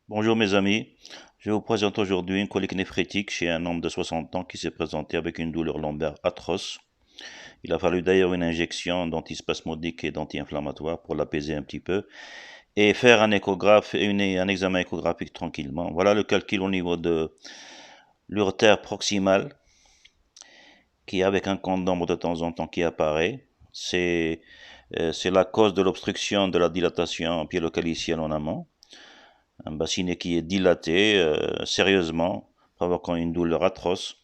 Bonjour mes amis, je vous présente aujourd'hui une colique néphrétique chez un homme de 60 ans qui s'est présenté avec une douleur lombaire atroce. Il a fallu d'ailleurs une injection d'antispasmodique et d'anti-inflammatoire pour l'apaiser un petit peu et faire un échographe et un examen échographique tranquillement. Voilà le calcul au niveau de l'urétère proximal qui avec un compte d'ombre de temps en temps qui apparaît. C'est la cause de l'obstruction de la dilatation piélocalicielle en amont. Un bassinet qui est dilaté sérieusement, provoquant une douleur atroce.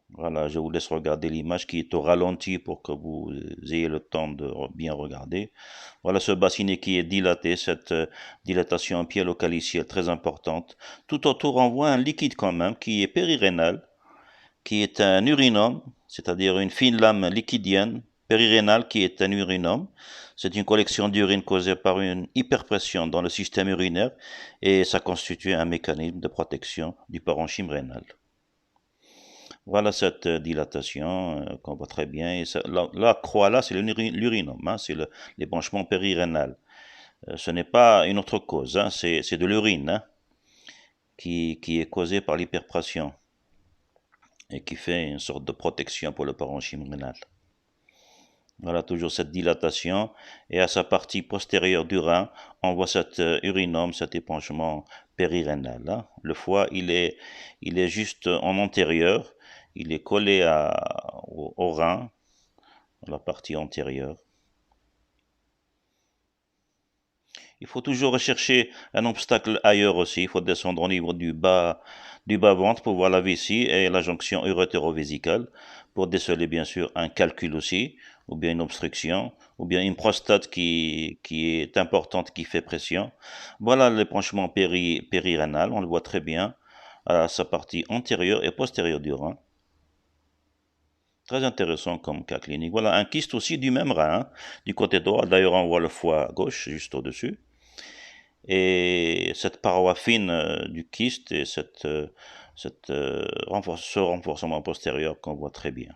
Voilà, je vous laisse regarder l'image qui est au ralenti pour que vous ayez le temps de bien regarder. Voilà ce bassinet qui est dilaté, cette dilatation piélocalicielle très importante. Tout autour, on voit un liquide quand même qui est périrénal, qui est un urinome, c'est-à-dire une fine lame liquidienne périrénale qui est un urinome. C'est une collection d'urine causée par une hyperpression dans le système urinaire et ça constitue un mécanisme de protection du parenchyme rénal. Voilà cette dilatation qu'on voit très bien. Et ça, la croix là, c'est l'urinome, hein, c'est l'ébranchement périrénal. Ce n'est pas une autre cause, hein, c'est de l'urine hein, qui est causée par l'hyperpression et qui fait une sorte de protection pour le parenchyme rénal. Voilà toujours cette dilatation et à sa partie postérieure du rein, on voit cet urinome, cet épanchement périrénal. Hein. Le foie, il est juste en antérieur, il est collé au rein, la partie antérieure. Il faut toujours rechercher un obstacle ailleurs aussi. Il faut descendre au niveau du bas ventre pour voir la vessie et la jonction urétero-vésicale pour déceler bien sûr un calcul aussi, ou bien une obstruction, ou bien une prostate qui est importante, qui fait pression. Voilà l'épanchement périrénal, on le voit très bien à sa partie antérieure et postérieure du rein. Très intéressant comme cas clinique. Voilà un kyste aussi du même rein, hein, du côté droit. D'ailleurs, on voit le foie gauche juste au-dessus. Et cette paroi fine du kyste et ce renforcement postérieur qu'on voit très bien.